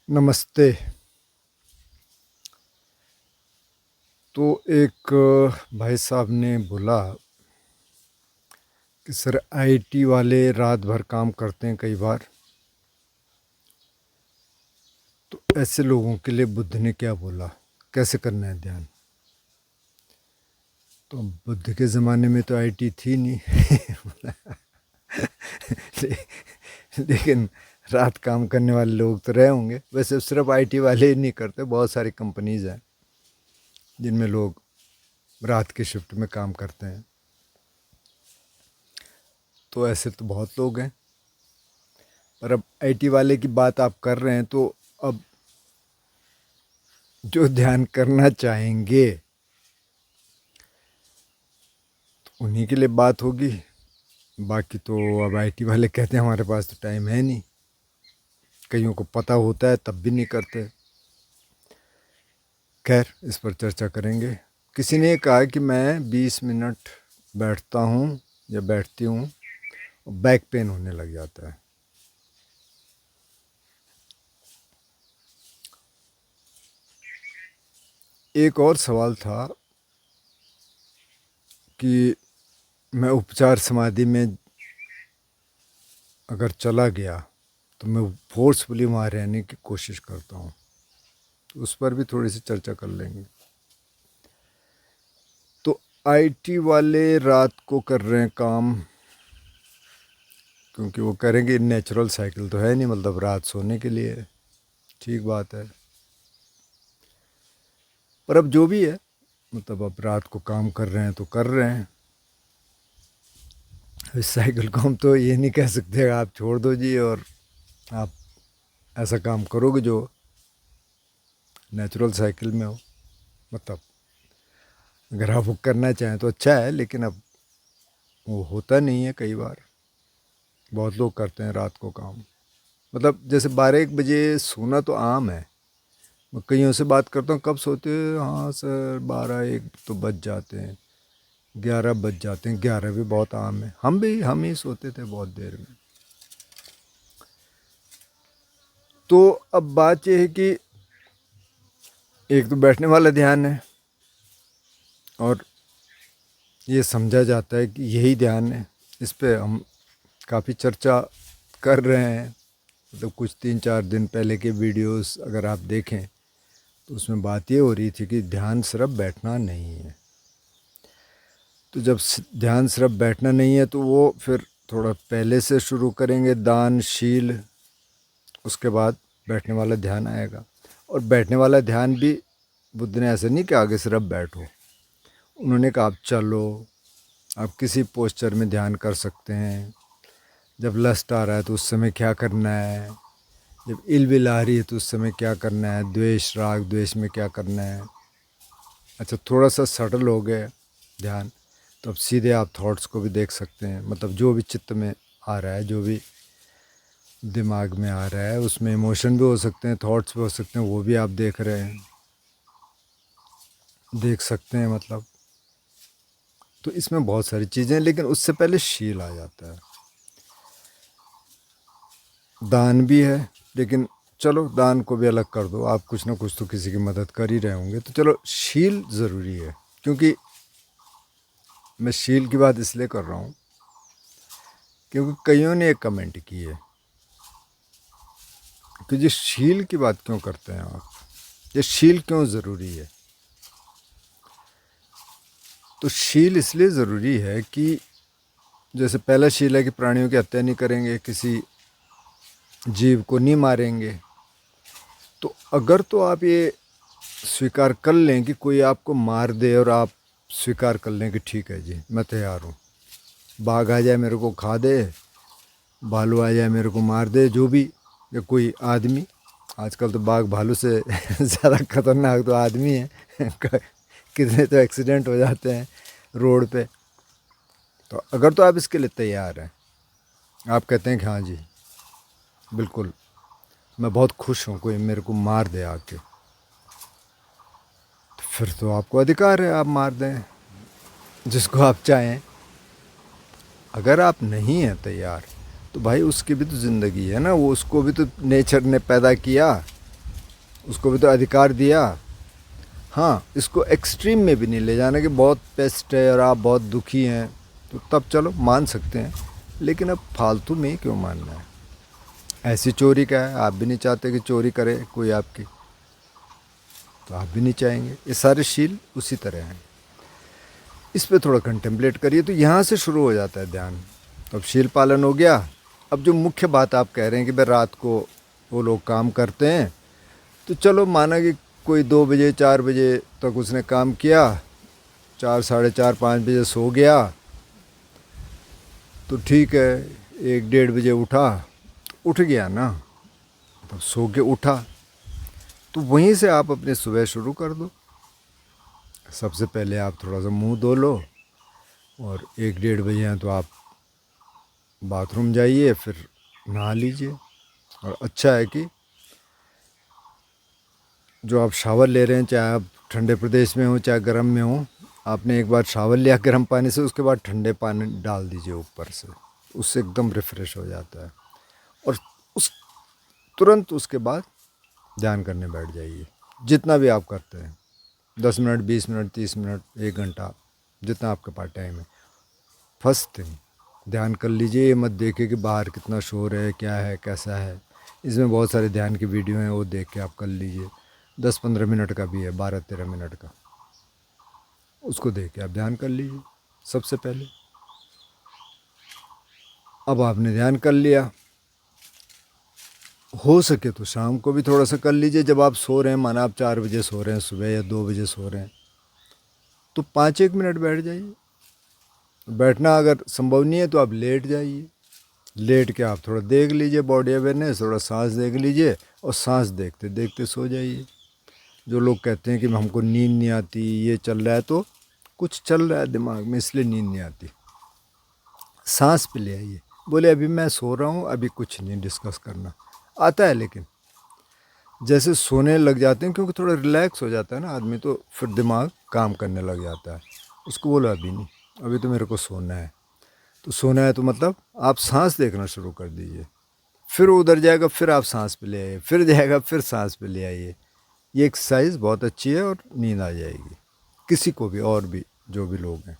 नमस्ते। तो एक भाई साहब ने बोला कि सर आईटी वाले रात भर काम करते हैं कई बार, तो ऐसे लोगों के लिए बुद्ध ने क्या बोला, कैसे करना है ध्यान। तो बुद्ध के ज़माने में तो आईटी थी नहीं ले, लेकिन रात काम करने वाले लोग तो रहे होंगे। वैसे सिर्फ आईटी वाले ही नहीं करते, बहुत सारी कंपनीज़ हैं जिनमें लोग रात की शिफ्ट में काम करते हैं। तो ऐसे तो बहुत लोग हैं, पर अब आईटी वाले की बात आप कर रहे हैं तो अब जो ध्यान करना चाहेंगे तो उन्हीं के लिए बात होगी। बाकी तो अब आईटी वाले कहते हैं हमारे पास तो टाइम है नहीं, कईयों को पता होता है तब भी नहीं करते। खैर, इस पर चर्चा करेंगे। किसी ने कहा कि मैं 20 मिनट बैठता हूँ या बैठती हूँ और बैक पेन होने लग जाता है। एक और सवाल था कि मैं उपचार समाधि में अगर चला गया तो मैं फोर्सफुली वहाँ रहने की कोशिश करता हूँ, तो उस पर भी थोड़ी सी चर्चा कर लेंगे। तो आईटी वाले रात को कर रहे हैं काम क्योंकि वो करेंगे, नेचुरल साइकिल तो है नहीं, मतलब रात सोने के लिए। ठीक बात है, पर अब जो भी है, मतलब अब रात को काम कर रहे हैं तो कर रहे हैं। इस साइकिल को हम तो ये नहीं कह सकते आप छोड़ दो जी और आप ऐसा काम करोगे जो नेचुरल साइकिल में हो। मतलब अगर आप वो करना चाहें तो अच्छा है, लेकिन अब वो होता नहीं है। कई बार बहुत लोग करते हैं रात को काम, मतलब जैसे 12-1 बजे सोना तो आम है। मैं कईयों से बात करता हूँ, कब सोते हो? हाँ सर 12-1 तो बज जाते हैं, 11 बज जाते हैं। 11 भी बहुत आम है, हम ही सोते थे बहुत देर में। तो अब बात यह है कि एक तो बैठने वाला ध्यान है और ये समझा जाता है कि यही ध्यान है। इस पे हम काफ़ी चर्चा कर रहे हैं। मतलब कुछ 3-4 दिन पहले के वीडियोस अगर आप देखें तो उसमें बात ये हो रही थी कि ध्यान सिर्फ बैठना नहीं है। तो जब ध्यान सिर्फ बैठना नहीं है तो वो फिर थोड़ा पहले से शुरू करेंगे, दानशील, उसके बाद बैठने वाला ध्यान आएगा। और बैठने वाला ध्यान भी बुद्ध ने ऐसे नहीं कहा कि सिर्फ बैठो। उन्होंने कहा आप चलो, आप किसी पोस्चर में ध्यान कर सकते हैं। जब लस्ट आ रहा है तो उस समय क्या करना है, जब इलबिल आ रही है तो उस समय क्या करना है, द्वेष राग द्वेष में क्या करना है। अच्छा, थोड़ा सा सटल हो गए ध्यान तो अब सीधे आप थॉट्स को भी देख सकते हैं। मतलब जो भी चित्त में आ रहा है, जो भी दिमाग में आ रहा है, उसमें इमोशन भी हो सकते हैं, थॉट्स भी हो सकते हैं, वो भी आप देख रहे हैं, देख सकते हैं। मतलब तो इसमें बहुत सारी चीज़ें, लेकिन उससे पहले शील आ जाता है। दान भी है, लेकिन चलो दान को भी अलग कर दो, आप कुछ ना कुछ तो किसी की मदद कर ही रहे होंगे। तो चलो शील ज़रूरी है, क्योंकि मैं शील की बात इसलिए कर रहा हूँ क्योंकि कईयों ने एक कमेंट की है कि जी शील की बात क्यों करते हैं आप, ये शील क्यों ज़रूरी है। तो शील इसलिए ज़रूरी है कि जैसे पहला शील है कि प्राणियों की हत्या नहीं करेंगे, किसी जीव को नहीं मारेंगे। तो अगर तो आप ये स्वीकार कर लें कि कोई आपको मार दे और आप स्वीकार कर लें कि ठीक है जी मैं तैयार हूँ, बाघ आ जाए मेरे को खा दे, भालू आ जाए मेरे को मार दे, जो भी, या कोई आदमी, आजकल तो बाघ भालू से ज़्यादा खतरनाक तो आदमी है कितने तो एक्सीडेंट हो जाते हैं रोड पे। तो अगर तो आप इसके लिए तैयार हैं, आप कहते हैं कि हाँ जी बिल्कुल मैं बहुत खुश हूँ कोई मेरे को मार दे आके, तो फिर तो आपको अधिकार है, आप मार दें जिसको आप चाहें। अगर आप नहीं हैं तैयार तो भाई उसकी भी तो ज़िंदगी है ना, वो उसको भी तो नेचर ने पैदा किया, उसको भी तो अधिकार दिया। हाँ, इसको एक्सट्रीम में भी नहीं ले जाना कि बहुत पेस्ट है और आप बहुत दुखी हैं, तो तब चलो मान सकते हैं, लेकिन अब फालतू में ही क्यों मानना है। ऐसी चोरी क्या है, आप भी नहीं चाहते कि चोरी करे कोई आपकी, तो आप भी नहीं चाहेंगे। ये सारे शील उसी तरह हैं। इस पे थोड़ा कंटेम्पलेट करिए, तो यहाँ से शुरू हो जाता है ध्यान। अब शील पालन हो गया। अब जो मुख्य बात आप कह रहे हैं कि भाई रात को वो लोग काम करते हैं, तो चलो माना कि कोई 2 बजे 4 बजे तक उसने काम किया, 4 साढ़े 4 5 बजे सो गया, तो ठीक है। 1 डेढ़ बजे उठ गया ना, तब सो के उठा, तो वहीं से आप अपनी सुबह शुरू कर दो। सबसे पहले आप थोड़ा सा मुंह धो लो, और 1 डेढ़ बजे हैं तो आप बाथरूम जाइए, फिर नहा लीजिए। और अच्छा है कि जो आप शावर ले रहे हैं, चाहे आप ठंडे प्रदेश में हो चाहे गर्म में हो, आपने एक बार शावर लिया गर्म पानी से, उसके बाद ठंडे पानी डाल दीजिए ऊपर से, उससे एकदम रिफ़्रेश हो जाता है। और उस तुरंत उसके बाद ध्यान करने बैठ जाइए, जितना भी आप करते हैं, 10 मिनट 20 मिनट 30 मिनट 1 घंटा, जितना आपके पास टाइम है। फर्स्ट थिंग ध्यान कर लीजिए। ये मत देखिए कि बाहर कितना शोर है, क्या है, कैसा है। इसमें बहुत सारे ध्यान की वीडियो हैं, वो देख के आप कर लीजिए। 10-15 मिनट का भी है, 12-13 मिनट का, उसको देख के आप ध्यान कर लीजिए सबसे पहले। अब आपने ध्यान कर लिया, हो सके तो शाम को भी थोड़ा सा कर लीजिए। जब आप सो रहे हैं, माना आप 4 बजे सो रहे हैं सुबह या 2 बजे सो रहे हैं, तो 5-1 मिनट बैठ जाइए। बैठना अगर संभव नहीं है तो आप लेट जाइए। लेट के आप थोड़ा देख लीजिए बॉडी अवेयरनेस, थोड़ा सांस देख लीजिए, और सांस देखते देखते सो जाइए। जो लोग कहते हैं कि हमको नींद नहीं आती, ये चल रहा है, तो कुछ चल रहा है दिमाग में इसलिए नींद नहीं आती। सांस पे ले आइए। बोले अभी मैं सो रहा हूँ, अभी कुछ नहीं डिस्कस करना, आता है, लेकिन जैसे सोने लग जाते हैं, क्योंकि थोड़ा रिलैक्स हो जाता है ना आदमी, तो फिर दिमाग काम करने लग जाता है। उसको बोला अभी नहीं, अभी तो मेरे को सोना है। तो सोना है तो मतलब आप सांस देखना शुरू कर दीजिए। फिर उधर जाएगा, फिर आप सांस पे ले आइए, फिर जाएगा, फिर सांस पे ले आइए। ये एक्सरसाइज बहुत अच्छी है और नींद आ जाएगी किसी को भी, और भी जो भी लोग हैं।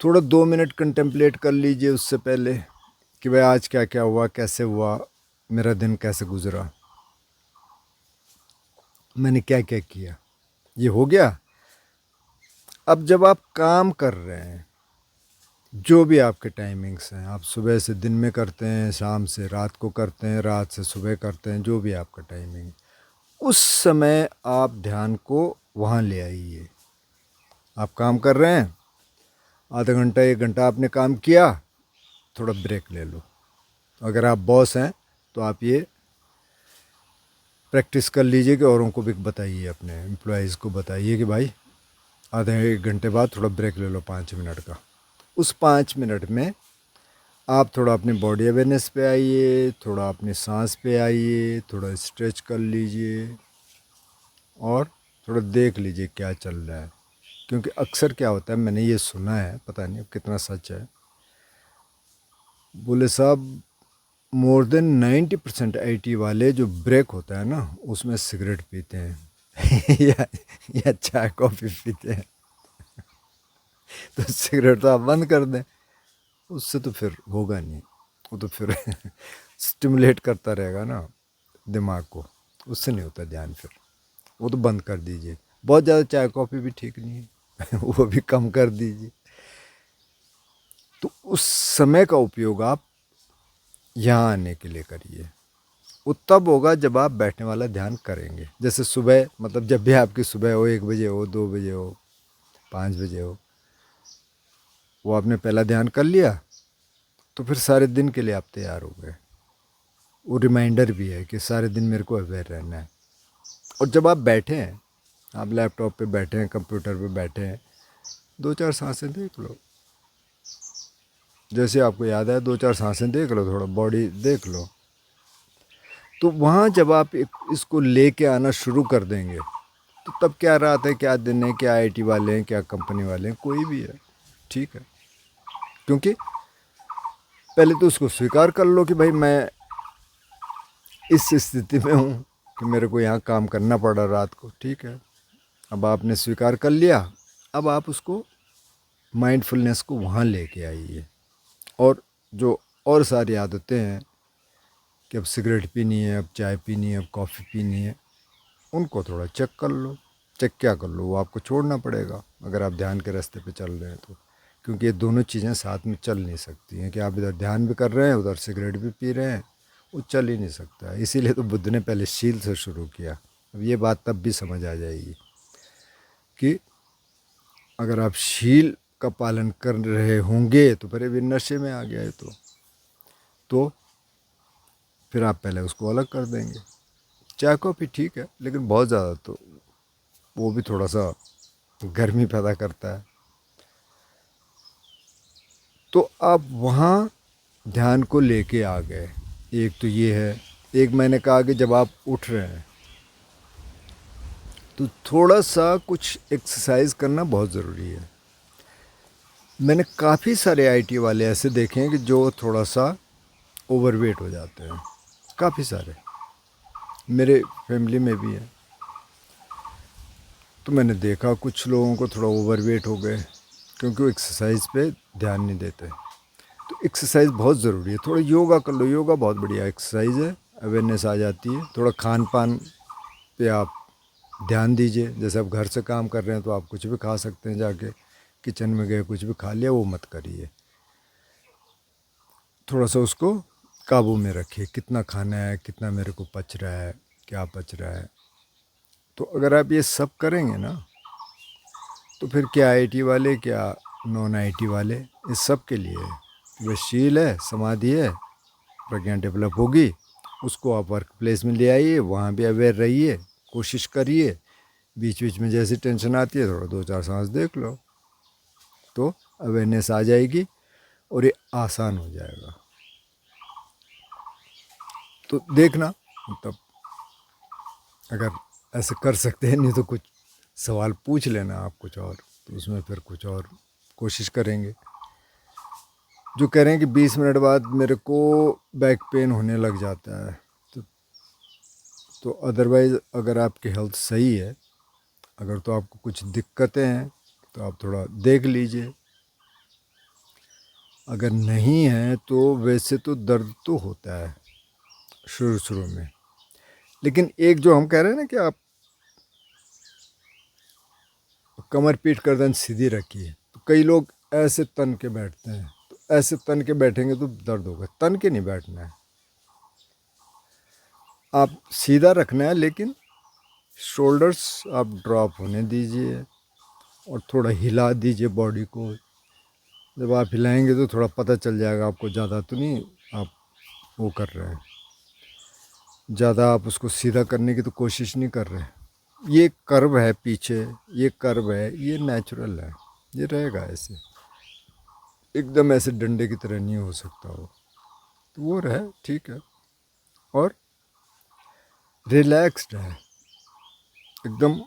थोड़ा 2 मिनट कंटेम्पलेट कर लीजिए उससे पहले कि भाई आज क्या क्या हुआ, कैसे हुआ, मेरा दिन कैसे गुजरा, मैंने क्या क्या किया, ये हो गया। अब जब आप काम कर रहे हैं, जो भी आपके टाइमिंग्स हैं, आप सुबह से दिन में करते हैं, शाम से रात को करते हैं, रात से सुबह करते हैं, जो भी आपका टाइमिंग है, उस समय आप ध्यान को वहाँ ले आइए। आप काम कर रहे हैं, आधा घंटा 1 घंटा आपने काम किया, थोड़ा ब्रेक ले लो। अगर आप बॉस हैं तो आप ये प्रैक्टिस कर लीजिए कि औरों को भी बताइए, अपने एम्प्लॉयज़ को बताइए कि भाई आधे 1 घंटे बाद थोड़ा ब्रेक ले लो 5 मिनट का। उस 5 मिनट में आप थोड़ा अपनी बॉडी अवेयरनेस पे आइए, थोड़ा अपनी सांस पे आइए, थोड़ा स्ट्रेच कर लीजिए, और थोड़ा देख लीजिए क्या चल रहा है। क्योंकि अक्सर क्या होता है, मैंने ये सुना है, पता नहीं कितना सच है, बोले साहब मोर देन 90% IT वाले जो ब्रेक होता है ना, उसमें सिगरेट पीते हैं या चाय कॉफ़ी पीते हैं। तो सिगरेट तो आप बंद कर दें, उससे तो फिर होगा नहीं, वो तो फिर स्टिमुलेट करता रहेगा ना दिमाग को, उससे नहीं होता ध्यान। फिर वो तो बंद कर दीजिए। बहुत ज़्यादा चाय कॉफ़ी भी ठीक नहीं है वो भी कम कर दीजिए। तो उस समय का उपयोग आप यहाँ आने के लिए करिए। वो तब होगा जब आप बैठने वाला ध्यान करेंगे। जैसे सुबह, मतलब जब भी आपकी सुबह हो, 1 बजे हो, 2 बजे हो, 5 बजे हो, वो आपने पहला ध्यान कर लिया, तो फिर सारे दिन के लिए आप तैयार हो गए। वो रिमाइंडर भी है कि सारे दिन मेरे को अवेयर रहना है। और जब आप बैठे हैं, आप लैपटॉप पे बैठे हैं, कंप्यूटर पे बैठे हैं, 2-4 सांसें देख लो। जैसे आपको याद है, 2-4 सांसें देख लो, थोड़ा बॉडी देख लो। तो वहाँ जब आप इसको लेके आना शुरू कर देंगे, तो तब क्या रात है, क्या दिन है, क्या IT वाले हैं, क्या कंपनी वाले हैं, कोई भी है, ठीक है। क्योंकि पहले तो उसको स्वीकार कर लो कि भाई मैं इस स्थिति में हूँ, कि मेरे को यहाँ काम करना पड़ा रात को, ठीक है, अब आपने स्वीकार कर लिया। अब आप उसको माइंडफुलनेस को वहाँ लेके आइए। और जो और सारी आदतें हैं कि अब सिगरेट पीनी है, अब चाय पीनी है, अब कॉफ़ी पीनी है, उनको थोड़ा चेक कर लो। चेक क्या कर लो, वो आपको छोड़ना पड़ेगा अगर आप ध्यान के रास्ते पे चल रहे हैं तो। क्योंकि ये दोनों चीज़ें साथ में चल नहीं सकती हैं कि आप इधर ध्यान भी कर रहे हैं, उधर सिगरेट भी पी रहे हैं, वो चल ही नहीं सकता। इसीलिए तो बुद्ध ने पहले शील से शुरू किया। अब ये बात तब भी समझ आ जाएगी कि अगर आप शील का पालन कर रहे होंगे तो फिर भी नशे में आ गया है तो फिर आप पहले उसको अलग कर देंगे। चाय कॉफ़ी ठीक है, लेकिन बहुत ज़्यादा तो वो भी थोड़ा सा गर्मी पैदा करता है। तो आप वहाँ ध्यान को लेके आ गए। एक तो ये है। एक मैंने कहा कि जब आप उठ रहे हैं तो थोड़ा सा कुछ एक्सरसाइज करना बहुत ज़रूरी है। मैंने काफ़ी सारे आईटी वाले ऐसे देखे हैं कि जो थोड़ा सा ओवरवेट हो जाते हैं, काफ़ी सारे, मेरे फैमिली में भी है। तो मैंने देखा कुछ लोगों को थोड़ा ओवरवेट हो गए क्योंकि वो एक्सरसाइज पे ध्यान नहीं देते। तो एक्सरसाइज बहुत ज़रूरी है। थोड़ा योगा कर लो, योगा बहुत बढ़िया एक्सरसाइज है, अवेयरनेस आ जाती है। थोड़ा खान पान पे आप ध्यान दीजिए। जैसे आप घर से काम कर रहे हैं तो आप कुछ भी खा सकते हैं, जाके किचन में गए कुछ भी खा लिया, वो मत करिए। थोड़ा सा उसको काबू में रखिए, कितना खाना है, कितना मेरे को पच रहा है, क्या पच रहा है। तो अगर आप ये सब करेंगे ना तो फिर क्या आईटी वाले, क्या नॉन आईटी वाले, इस सब के लिए है। बस शील है, समाधि है, प्रज्ञा डेवलप होगी, उसको आप वर्क प्लेस में ले आइए, वहाँ भी अवेयर रहिए, कोशिश करिए। बीच बीच में जैसी टेंशन आती है थोड़ा 2-4 सांस देख लो तो अवेयरनेस आ जाएगी और ये आसान हो जाएगा। तो देखना, मतलब अगर ऐसे कर सकते हैं, नहीं तो कुछ सवाल पूछ लेना आप कुछ और, तो उसमें फिर कुछ और कोशिश करेंगे। जो कह रहे हैं कि 20 मिनट बाद मेरे को बैक पेन होने लग जाता है, तो अदरवाइज़ अगर आपकी हेल्थ सही है, अगर तो आपको कुछ दिक्कतें हैं तो आप थोड़ा देख लीजिए। अगर नहीं है तो वैसे तो दर्द तो होता है शुरू शुरू में, लेकिन एक जो हम कह रहे हैं ना कि आप कमर पीट गर्दन सीधी रखिए, तो कई लोग ऐसे तन के बैठते हैं। तो ऐसे तन के बैठेंगे तो दर्द होगा। तन के नहीं बैठना है, आप सीधा रखना है, लेकिन शोल्डर्स आप ड्रॉप होने दीजिए और थोड़ा हिला दीजिए बॉडी को। जब आप हिलाएंगे तो थोड़ा पता चल जाएगा आपको, ज़्यादा तो नहीं आप वो कर रहे हैं, ज़्यादा आप उसको सीधा करने की तो कोशिश नहीं कर रहे। ये कर्व है पीछे, ये कर्व है, ये नेचुरल है, ये रहेगा ऐसे, एकदम ऐसे डंडे की तरह नहीं हो सकता वो। तो वो रहे, ठीक है। और रिलैक्स्ड है एकदम।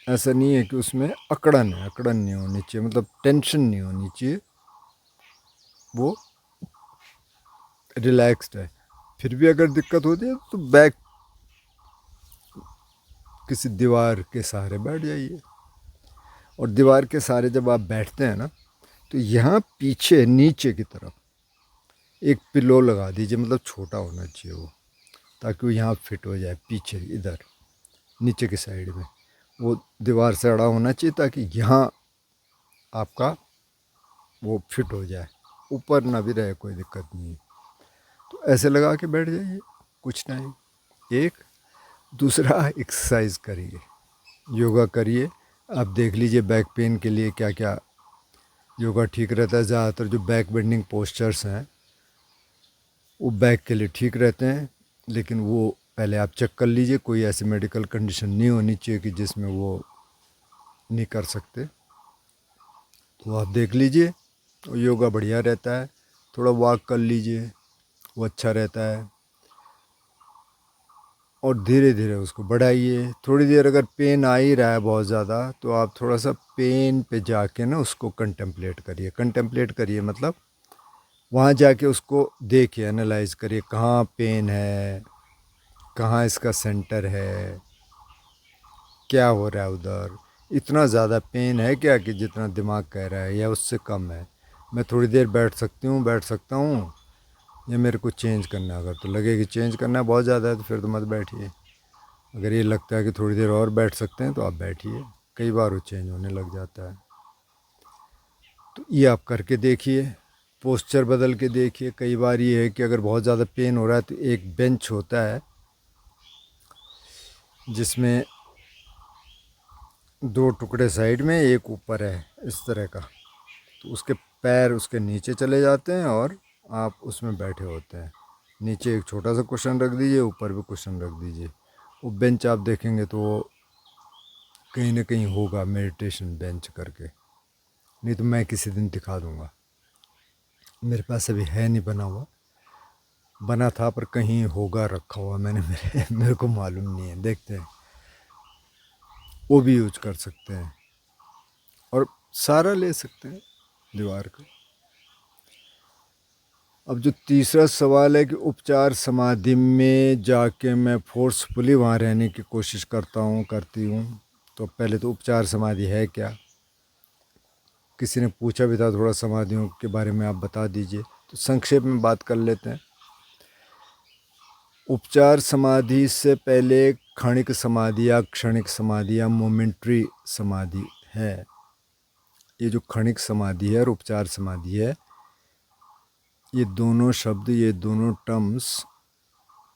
ऐसा नहीं है कि उसमें अकड़न है, अकड़न नहीं होनी चाहिए, मतलब टेंशन नहीं होनी चाहिए। वो रिलैक्स्ड है। फिर भी अगर दिक्कत होती है तो बैक किसी दीवार के सहारे बैठ जाइए। और दीवार के सहारे जब आप बैठते हैं ना, तो यहाँ पीछे नीचे की तरफ एक पिलो लगा दीजिए, मतलब छोटा होना चाहिए वो, ताकि वो यहाँ फिट हो जाए। पीछे इधर नीचे की साइड में वो दीवार से अड़ा होना चाहिए, ताकि यहाँ आपका वो फिट हो जाए। ऊपर ना भी रहे कोई दिक्कत नहीं। तो ऐसे लगा के बैठ जाइए, कुछ नहीं। एक दूसरा, एक्सरसाइज करिए, योगा करिए। आप देख लीजिए बैक पेन के लिए क्या क्या योगा ठीक रहता है। ज़्यादातर जो बैक बेंडिंग पोस्चर्स हैं वो बैक के लिए ठीक रहते हैं, लेकिन वो पहले आप चेक कर लीजिए। कोई ऐसी मेडिकल कंडीशन नहीं होनी चाहिए कि जिसमें वो नहीं कर सकते, तो आप देख लीजिए। योगा बढ़िया रहता है। थोड़ा वॉक कर लीजिए, वो अच्छा रहता है। और धीरे धीरे उसको बढ़ाइए। थोड़ी देर अगर पेन आ ही रहा है बहुत ज़्यादा, तो आप थोड़ा सा पेन पे जाके ना उसको कंटेम्पलेट करिए। कंटेम्पलेट करिए मतलब वहाँ जाके उसको देखिए, एनालाइज करिए कहाँ पेन है, कहाँ इसका सेंटर है, क्या हो रहा है उधर, इतना ज़्यादा पेन है क्या कि जितना दिमाग कह रहा है, या उससे कम है। मैं थोड़ी देर बैठ सकता हूँ, या मेरे को चेंज करना है। अगर तो लगे कि चेंज करना है बहुत ज़्यादा है तो फिर तो मत बैठिए। अगर ये लगता है कि थोड़ी देर और बैठ सकते हैं तो आप बैठिए। कई बार वो चेंज होने लग जाता है। तो ये आप करके देखिए, पोस्चर बदल के देखिए। कई बार ये है कि अगर बहुत ज़्यादा पेन हो रहा है तो एक बेंच होता है जिसमें 2 टुकड़े साइड में, एक ऊपर है इस तरह का। तो उसके पैर उसके नीचे चले जाते हैं और आप उसमें बैठे होते हैं। नीचे एक छोटा सा कुशन रख दीजिए, ऊपर भी कुशन रख दीजिए। वो बेंच आप देखेंगे तो वो कहीं ना कहीं होगा मेडिटेशन बेंच करके। नहीं तो मैं किसी दिन दिखा दूँगा। मेरे पास अभी है नहीं बना हुआ, बना था पर कहीं होगा रखा हुआ मैंने, मेरे को मालूम नहीं है। देखते हैं, वो भी यूज कर सकते हैं और सारा ले सकते हैं दीवार का। अब जो तीसरा सवाल है कि उपचार समाधि में जाके मैं फोर्सफुली वहाँ रहने की कोशिश करती हूँ। तो पहले तो उपचार समाधि है क्या, किसी ने पूछा भी था थोड़ा समाधियों के बारे में आप बता दीजिए। तो संक्षेप में बात कर लेते हैं। उपचार समाधि से पहले क्षणिक समाधि या क्षणिक समाधि या मोमेंट्री समाधि है। ये जो क्षणिक समाधि है और उपचार समाधि है, ये दोनों शब्द, ये दोनों टर्म्स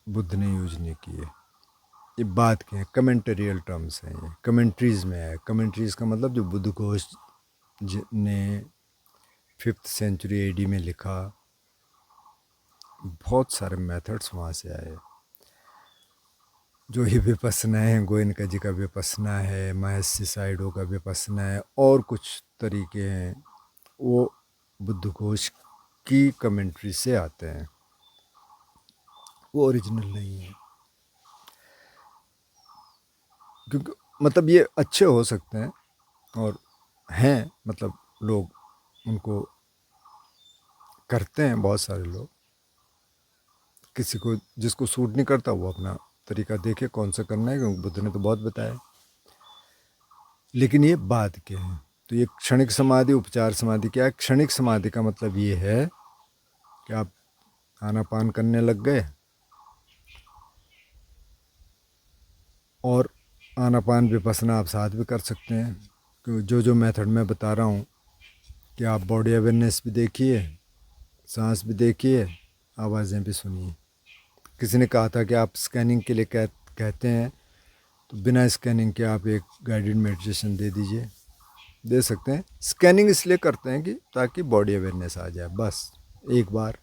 बुद्ध ने यूज नहीं किए। ये बात के हैं, कमेंटेरियल टर्म्स हैं, ये कमेंट्रीज़ में है। कमेंट्रीज़ का मतलब जो बुद्ध घोष ने 5th सेंचुरी एडी में लिखा, बहुत सारे मेथड्स वहाँ से आए। जो ही विपसना है, गोयनका जी का विपसना है, महर्षि साइडो का विपसना है, और कुछ तरीके हैं, वो बुद्ध घोष की कमेंट्री से आते हैं, वो ओरिजिनल नहीं है। क्योंकि मतलब ये अच्छे हो सकते हैं और हैं, मतलब लोग उनको करते हैं, बहुत सारे लोग। किसी को जिसको सूट नहीं करता वो अपना तरीका देखे कौन सा करना है, क्योंकि बुद्ध ने तो बहुत बताया। लेकिन ये बाद के हैं। तो ये क्षणिक समाधि, उपचार समाधि क्या है? क्षणिक समाधि का मतलब ये है कि आप आनापान करने लग गए और आनापान विपसना आप साथ भी कर सकते हैं। क्योंकि जो मेथड मैं बता रहा हूँ कि आप बॉडी अवेयरनेस भी देखिए, सांस भी देखिए, आवाज़ें भी सुनिए। किसी ने कहा था कि आप स्कैनिंग के लिए कहते हैं, तो बिना स्कैनिंग के आप एक गाइडेड मेडिटेशन दे दीजिए। दे सकते हैं। स्कैनिंग इसलिए करते हैं कि ताकि बॉडी अवेयरनेस आ जाए, बस। 1 बार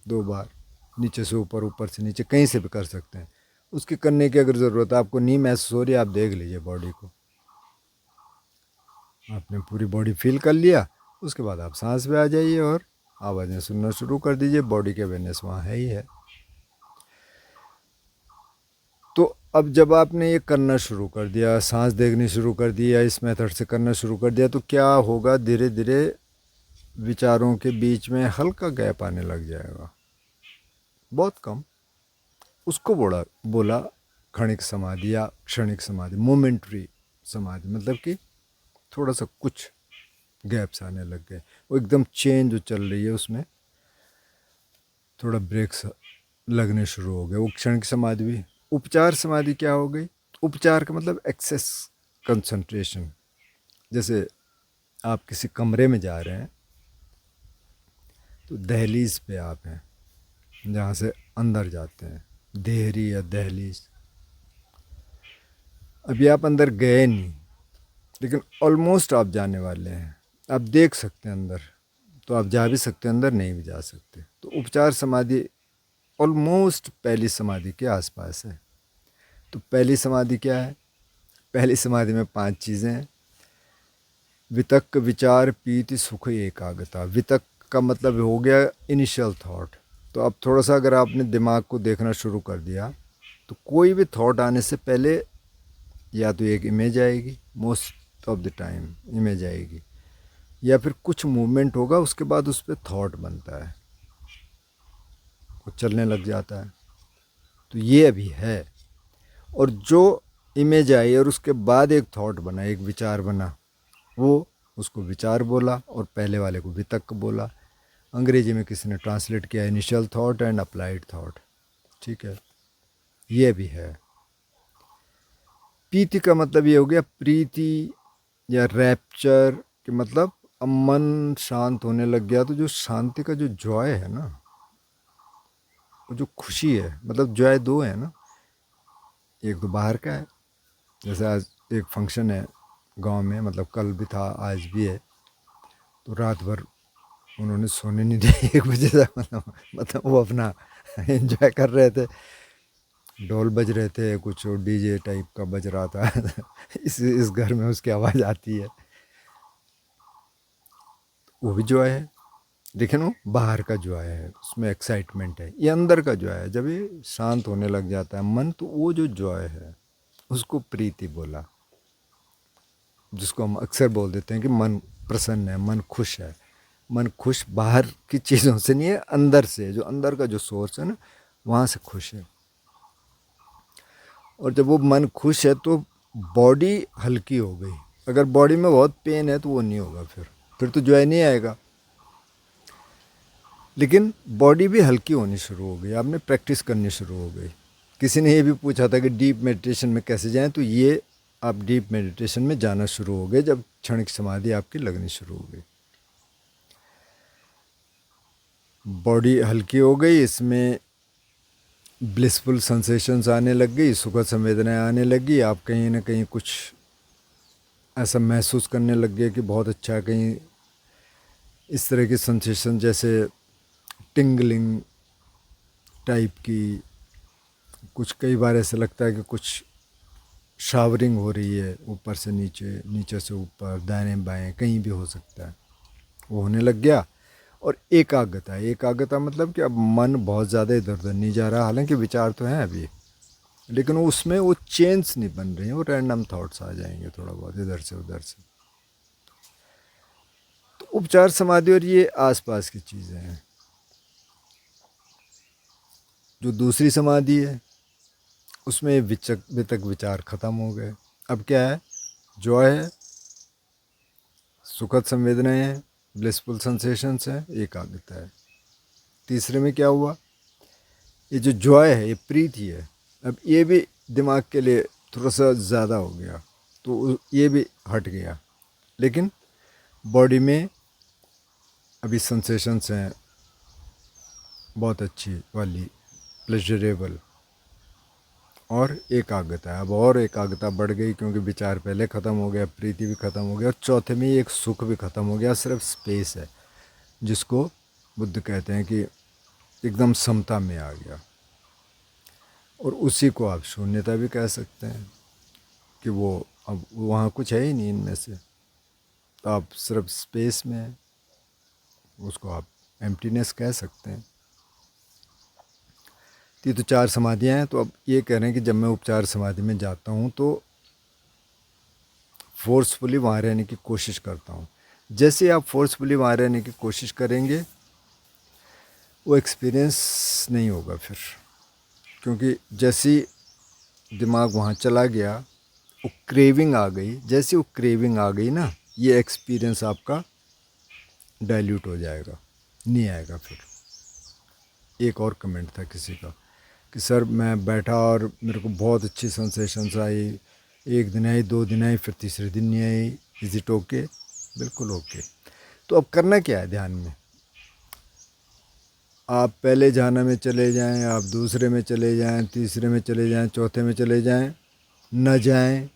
2 बार, नीचे से ऊपर, ऊपर से नीचे, कहीं से भी कर सकते हैं। उसके करने की अगर ज़रूरत है, आपको नहीं महसूस हो रही, आप देख लीजिए बॉडी को। आपने पूरी बॉडी फील कर लिया, उसके बाद आप सांस पे आ जाइए और आवाज़ें सुनना शुरू कर दीजिए। बॉडी की अवेयरनेस वहाँ है ही है। तो अब जब आपने ये करना शुरू कर दिया, सांस देखनी शुरू कर दी, या इस मेथड से करना शुरू कर दिया, तो क्या होगा, धीरे धीरे विचारों के बीच में हल्का गैप आने लग जाएगा, बहुत कम। उसको बोला क्षणिक समाधि या क्षणिक समाधि, मोमेंट्री समाधि। मतलब कि थोड़ा सा कुछ गैप्स आने लग गए, वो एकदम चेंज जो चल रही है उसमें थोड़ा ब्रेक्स लगने शुरू हो गए, वो क्षणिक समाधि भी। उपचार समाधि क्या हो गई? उपचार का मतलब एक्सेस कंसंट्रेशन। जैसे आप किसी कमरे में जा रहे हैं, तो दहलीज पे आप हैं, जहाँ से अंदर जाते हैं, देहरी या दहलीज। अभी आप अंदर गए नहीं, लेकिन ऑलमोस्ट आप जाने वाले हैं। आप देख सकते हैं अंदर, तो आप जा भी सकते हैं अंदर, नहीं भी जा सकते। तो उपचार समाधि ऑलमोस्ट पहली समाधि के आसपास है। तो पहली समाधि क्या है? पहली समाधि में 5 चीज़ें हैं। वितक्क, विचार, पीति, सुख, एकाग्रता। वितक्क का मतलब हो गया इनिशियल थॉट। तो अब थोड़ा सा अगर आपने दिमाग को देखना शुरू कर दिया, तो कोई भी थॉट आने से पहले या तो एक इमेज आएगी, most of the time image आएगी, या फिर कुछ मूवमेंट होगा, उसके बाद उस पर थॉट बनता है, वो चलने लग जाता है। तो ये अभी है। और जो इमेज आई और उसके बाद एक थॉट बना, एक विचार बना, वो उसको विचार बोला और पहले वाले को वितर्क बोला। अंग्रेजी में किसी ने ट्रांसलेट किया initial thought and applied thought. ठीक है, ये भी है। पीति का मतलब ये हो गया प्रीति या रैप्चर कि मतलब अब मन शांत होने लग गया, तो जो शांति का जो जॉय है ना, वो जो खुशी है, मतलब जॉय दो है ना, एक तो बाहर का है, जैसे आज एक फंक्शन है गांव में, मतलब कल भी था आज भी है, तो रात भर उन्होंने सोने नहीं दिया 1 बजे तक, मतलब वो अपना एंजॉय कर रहे थे, ढोल बज रहे थे, कुछ डीजे टाइप का बज रहा था इस घर में उसकी आवाज़ आती है, वो भी जॉय है। लेकिन वो बाहर का जॉय है, उसमें एक्साइटमेंट है। ये अंदर का जॉय है, जब ये शांत होने लग जाता है मन, तो वो जो जॉय है उसको प्रीति बोला, जिसको हम अक्सर बोल देते हैं कि मन प्रसन्न है, मन खुश है। मन खुश बाहर की चीज़ों से नहीं है, अंदर से, जो अंदर का जो सोर्स है ना, वहाँ से खुश है। और जब वो मन खुश है तो बॉडी हल्की हो गई। अगर बॉडी में बहुत पेन है तो वो नहीं होगा, फिर तो जॉय नहीं आएगा। लेकिन बॉडी भी हल्की होनी शुरू हो गई, आपने प्रैक्टिस करनी शुरू हो गई। किसी ने ये भी पूछा था कि डीप मेडिटेशन में कैसे जाएं, तो ये आप डीप मेडिटेशन में जाना शुरू हो गए जब क्षणिक समाधि आपकी लगनी शुरू हो गई। बॉडी हल्की हो गई, इसमें ब्लिसफुल सेंसेशंस आने लग गई, सुखद संवेदनाएं आने लगी, आप कहीं ना कहीं कुछ ऐसा महसूस करने लग गए कि बहुत अच्छा, कहीं इस तरह की सेंसेशन जैसे टिंगलिंग टाइप की, कुछ कई बार ऐसा लगता है कि कुछ शावरिंग हो रही है, ऊपर से नीचे, नीचे से ऊपर, दाएं बाएं कहीं भी हो सकता है, वो होने लग गया। और एकाग्रता, एकाग्रता मतलब कि अब मन बहुत ज़्यादा इधर उधर नहीं जा रहा, हालांकि विचार तो हैं अभी, लेकिन उसमें वो चेंज नहीं बन रही हैं, वो रैंडम थॉट्स आ जाएंगे थोड़ा बहुत इधर से उधर से। तो उपचार समाधि और ये आसपास की चीज़ें हैं। जो दूसरी समाधि है उसमें वितक विचार ख़त्म हो गए। अब क्या है, जॉय है, सुखद संवेदनाएं हैं, ब्लिसफुल सेंसेशंस हैं, एकाग्रता है। तीसरे में क्या हुआ, ये जो जॉय है, ये प्रीति है, अब ये भी दिमाग के लिए थोड़ा सा ज़्यादा हो गया, तो ये भी हट गया। लेकिन बॉडी में अभी सेंसेशंस हैं बहुत अच्छी वाली, प्लेजरेबल, और एकाग्रता है। अब और एकाग्रता बढ़ गई क्योंकि विचार पहले ख़त्म हो गया, प्रीति भी ख़त्म हो गया, और चौथे में एक सुख भी ख़त्म हो गया, सिर्फ स्पेस है, जिसको बुद्ध कहते हैं कि एकदम समता में आ गया। और उसी को आप शून्यता भी कह सकते हैं कि वो अब वहाँ कुछ है ही नहीं इनमें से, तो आप सिर्फ स्पेस में हैं, उसको आप एम्प्टीनेस कह सकते हैं। ये तो 4 समाधियाँ हैं। तो अब ये कह रहे हैं कि जब मैं उपचार समाधि में जाता हूँ तो फोर्सफुली वहाँ रहने की कोशिश करता हूँ। जैसे आप फोर्सफुली वहाँ रहने की कोशिश करेंगे, वो एक्सपीरियंस नहीं होगा फिर, क्योंकि जैसी दिमाग वहाँ चला गया, वो क्रेविंग आ गई, जैसी वो क्रेविंग आ गई ना, ये एक्सपीरियंस आपका डाइल्यूट हो जाएगा, नहीं आएगा फिर। एक और कमेंट था किसी का कि सर मैं बैठा और मेरे को बहुत अच्छी सेंसेशंस आई, 1 दिन आई, 2 दिन आई, फिर तीसरे दिन नहीं आई, इज इट ओके? बिल्कुल ओके। तो अब करना क्या है ध्यान में, आप पहले ध्यान में चले जाएं, आप दूसरे में चले जाएं, तीसरे में चले जाएं, चौथे में चले जाएं, न जाएं।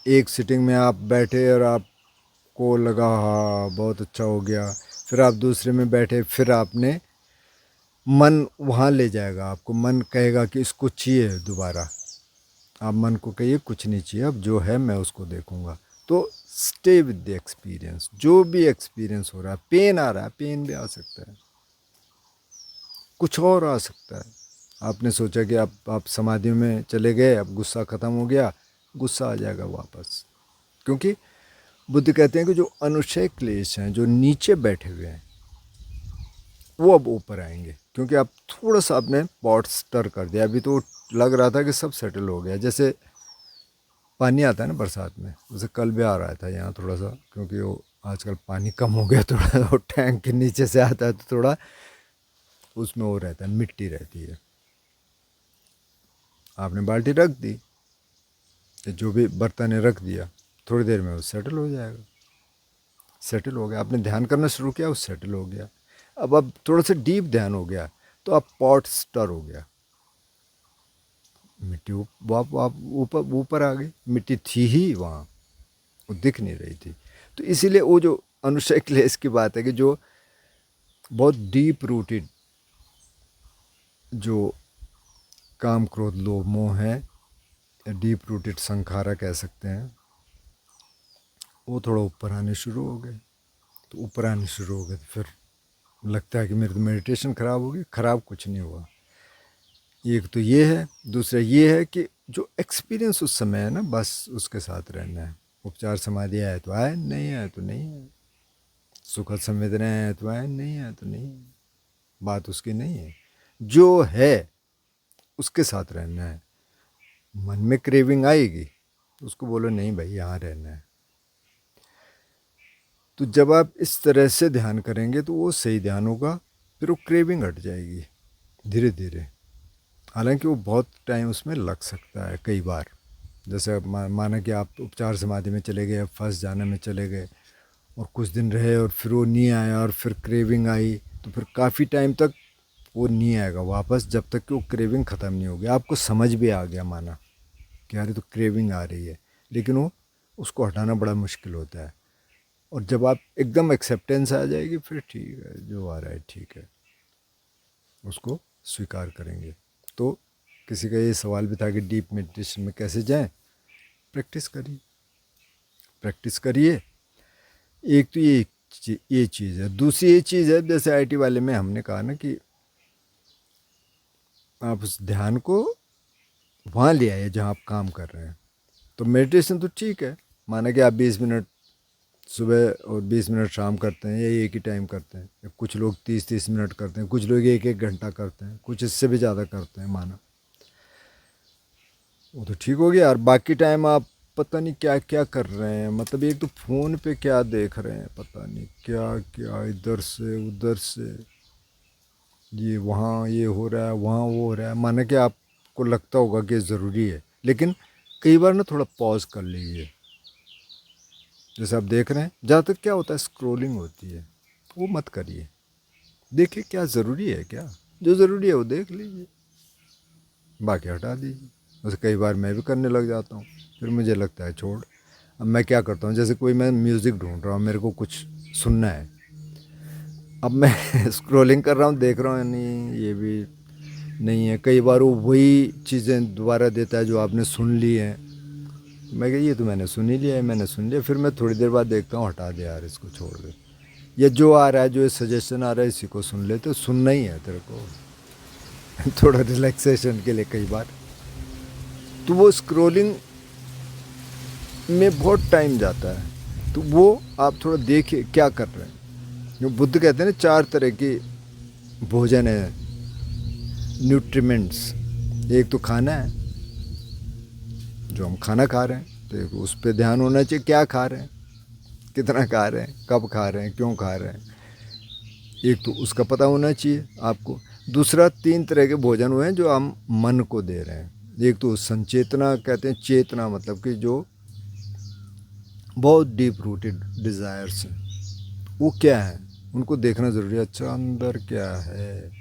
एक सिटिंग में आप बैठे और आपको लगा हाँ बहुत अच्छा हो गया, फिर आप दूसरे में बैठे, फिर आपने मन वहाँ ले जाएगा आपको, मन कहेगा कि इसको चाहिए दोबारा, आप मन को कहिए कुछ नहीं चाहिए, अब जो है मैं उसको देखूँगा। तो स्टे विद द एक्सपीरियंस, जो भी एक्सपीरियंस हो रहा है, पेन आ रहा है, पेन भी आ सकता है, कुछ और आ सकता है। आपने सोचा कि आप समाधि में चले गए, अब गुस्सा ख़त्म हो गया, गुस्सा आ जाएगा वापस, क्योंकि बुद्ध कहते हैं कि जो अनुशय क्लेश हैं, जो नीचे बैठे हुए हैं, वो अब ऊपर आएंगे, क्योंकि आप थोड़ा सा आपने पॉट स्टर कर दिया। अभी तो लग रहा था कि सब सेटल हो गया। जैसे पानी आता है ना बरसात में, जैसे कल भी आ रहा था यहाँ थोड़ा सा, क्योंकि वो आजकल पानी कम हो गया थोड़ा, वो टैंक के नीचे से आता है तो थोड़ा उसमें वो रहता है, मिट्टी रहती है। आपने बाल्टी रख दी, जो भी बर्तन है रख दिया, थोड़ी देर में वो सेटल हो जाएगा। सेटल हो गया, आपने ध्यान करना शुरू किया, वो सेटल हो गया। अब थोड़ा सा डीप ध्यान हो गया तो अब पॉट स्टर हो गया, मिट्टी ऊपर ऊपर आ गई, मिट्टी थी ही वहाँ, वो दिख नहीं रही थी। तो इसीलिए वो जो अनुशय क्लेश की बात है कि जो बहुत डीप रूटेड जो काम क्रोध लोभ मोह है, डीप रूटेड संखारा कह सकते हैं, वो थोड़ा ऊपर आने शुरू हो गए। तो ऊपर आने शुरू हो गए तो फिर लगता है कि मेरी तो मेडिटेशन ख़राब हो गई। ख़राब कुछ नहीं हुआ। एक तो ये है, दूसरा ये है कि जो एक्सपीरियंस उस समय है ना, बस उसके साथ रहना है। उपचार समाधि आए तो आए, नहीं आए तो नहीं आए। सुखद संवेदनाएं आए तो आए, नहीं आए तो नहीं आए। बात उसकी नहीं है, जो है उसके साथ रहना है। मन में क्रेविंग आएगी तो उसको बोलो नहीं भाई यहाँ रहना है। तो जब आप इस तरह से ध्यान करेंगे तो वो सही ध्यान होगा, फिर वो क्रेविंग हट जाएगी धीरे धीरे। हालांकि वो बहुत टाइम उसमें लग सकता है कई बार। जैसे माना कि आप उपचार समाधि में चले गए, फंस जाने में चले गए और कुछ दिन रहे और फिर वो नहीं आया और फिर क्रेविंग आई, तो फिर काफ़ी टाइम तक वो नहीं आएगा वापस, जब तक कि वो क्रेविंग ख़त्म नहीं होगी। आपको समझ भी आ गया, माना कि यार तो क्रेविंग आ रही है, लेकिन वो उसको हटाना बड़ा मुश्किल होता है। और जब आप एकदम एक्सेप्टेंस आ जाएगी, फिर ठीक है, जो आ रहा है ठीक है, उसको स्वीकार करेंगे। तो किसी का ये सवाल भी था कि डीप मेडिटेशन में कैसे जाएं। प्रैक्टिस करिए, प्रैक्टिस करिए। एक तो ये चीज़ है। दूसरी ये चीज़ है, जैसे आईटी वाले में हमने कहा ना कि आप उस ध्यान को वहाँ ले आइए जहाँ आप काम कर रहे हैं। तो मेडिटेशन तो ठीक है, माना कि आप 20 मिनट सुबह और 20 मिनट शाम करते हैं, या एक ही टाइम करते हैं। कुछ लोग 30-30 मिनट करते हैं, कुछ लोग 1-1 घंटा करते हैं, कुछ इससे भी ज़्यादा करते हैं, माना वो तो ठीक हो गया। और बाकी टाइम आप पता नहीं क्या क्या कर रहे हैं, मतलब एक तो फ़ोन पे क्या देख रहे हैं, पता नहीं क्या क्या, इधर से उधर से, ये वहाँ ये हो रहा है, वहाँ वो हो रहा है। माना कि आपको लगता होगा कि ज़रूरी है, लेकिन कई बार ना थोड़ा पॉज कर लीजिए। जैसे आप देख रहे हैं, जहाँ तक क्या होता है स्क्रोलिंग होती है, वो मत करिए। देखिए क्या ज़रूरी है, क्या जो ज़रूरी है वो देख लीजिए, बाकी हटा दीजिए। वैसे कई बार मैं भी करने लग जाता हूँ, फिर मुझे लगता है छोड़। अब मैं क्या करता हूँ, जैसे कोई मैं म्यूज़िक ढूंढ रहा हूँ, मेरे को कुछ सुनना है, अब मैं स्क्रोलिंग कर रहा हूँ, देख रहा हूँ, नहीं ये भी नहीं है। कई बार वो वही चीज़ें दोबारा देता है जो आपने सुन ली हैं। मैं कह ये तो मैंने सुन ही लिया है, मैंने सुन लिया। फिर मैं थोड़ी देर बाद देखता हूँ, हटा दे यार, इसको छोड़ दे। ये जो आ रहा है, जो सजेशन आ रहा है, इसी को सुन ले। तो सुनना ही है तेरे को थोड़ा रिलैक्सेशन के लिए कई बार। तो वो स्क्रोलिंग में बहुत टाइम जाता है, तो वो आप थोड़ा देखिए क्या कर रहे हैं। जो बुद्ध कहते हैं ना, 4 तरह की भोजन है, न्यूट्रिमेंट्स। एक तो खाना है, जो हम खाना खा रहे हैं, तो एक उस पर ध्यान होना चाहिए, क्या खा रहे हैं, कितना खा रहे हैं, कब खा रहे हैं, क्यों खा रहे हैं। एक तो उसका पता होना चाहिए आपको। दूसरा, 3 तरह के भोजन हुए हैं जो हम मन को दे रहे हैं। एक तो संचेतना कहते हैं, चेतना मतलब कि जो बहुत डीप रूटेड डिज़ायर्स हैं, वो क्या है, उनको देखना ज़रूरी है। अच्छा अंदर क्या है।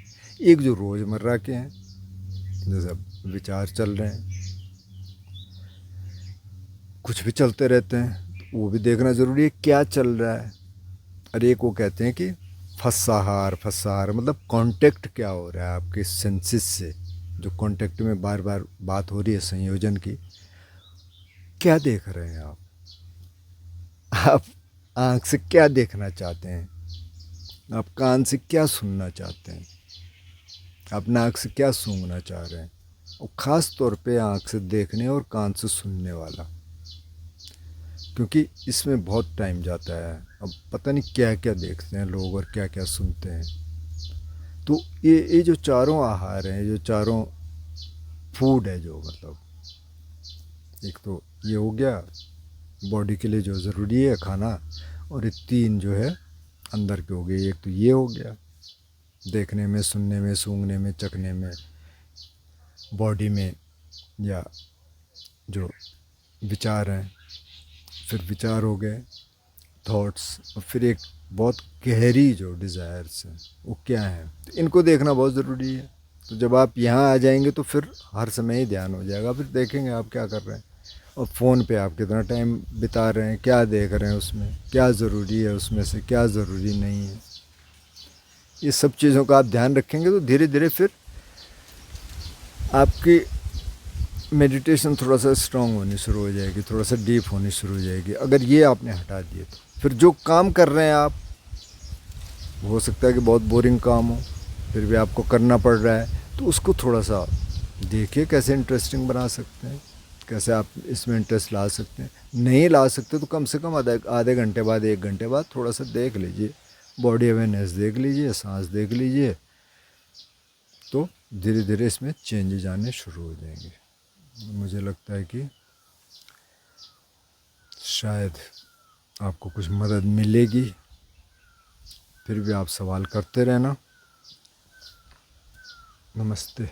एक जो रोज़मर्रा के हैं, जैसे विचार चल रहे हैं, कुछ भी चलते रहते हैं, वो भी देखना ज़रूरी है क्या चल रहा है। और एक वो कहते हैं कि फसाहार, फसाहार मतलब कांटेक्ट क्या हो रहा है आपके सेंसेस से, जो कांटेक्ट में बार बार बात हो रही है संयोजन की। क्या देख रहे हैं आप आँख से क्या देखना चाहते हैं, आप कान से क्या सुनना चाहते हैं, आप नाक से क्या सूंघना चाह रहे हैं। और ख़ास तौर पे आँख से देखने और कान से सुनने वाला, क्योंकि इसमें बहुत टाइम जाता है। अब पता नहीं क्या क्या देखते हैं लोग और क्या क्या सुनते हैं। तो ये जो चारों आहार हैं, जो चारों फूड है जो, मतलब एक तो ये हो गया बॉडी के लिए जो ज़रूरी है खाना, और ये 3 जो है अंदर के हो गए। एक तो ये हो गया देखने में, सुनने में, सूंघने में, चखने में, बॉडी में, या जो विचार हैं, फिर विचार हो गए थॉट्स, और फिर एक बहुत गहरी जो डिज़ायर्स हैं वो क्या हैं, तो इनको देखना बहुत ज़रूरी है। तो जब आप यहाँ आ जाएंगे तो फिर हर समय ही ध्यान हो जाएगा, फिर देखेंगे आप क्या कर रहे हैं और फ़ोन पे आप कितना टाइम बिता रहे हैं, क्या देख रहे हैं, उसमें क्या ज़रूरी है, उसमें से क्या ज़रूरी नहीं है। ये सब चीज़ों का आप ध्यान रखेंगे तो धीरे धीरे फिर आपकी मेडिटेशन थोड़ा सा स्ट्रांग होनी शुरू हो जाएगी, थोड़ा सा डीप होनी शुरू हो जाएगी। अगर ये आपने हटा दिए तो फिर जो काम कर रहे हैं आप, हो सकता है कि बहुत बोरिंग काम हो, फिर भी आपको करना पड़ रहा है, तो उसको थोड़ा सा देखिए कैसे इंटरेस्टिंग बना सकते हैं, कैसे आप इसमें इंटरेस्ट ला सकते हैं। नहीं ला सकते तो कम से कम आधे घंटे बाद, 1 घंटे बाद थोड़ा सा देख लीजिए, बॉडी अवेयरनेस देख लीजिए, सांस देख लीजिए, तो धीरे धीरे इसमें चेंजेज आने शुरू हो जाएंगे। मुझे लगता है कि शायद आपको कुछ मदद मिलेगी। फिर भी आप सवाल करते रहना। नमस्ते।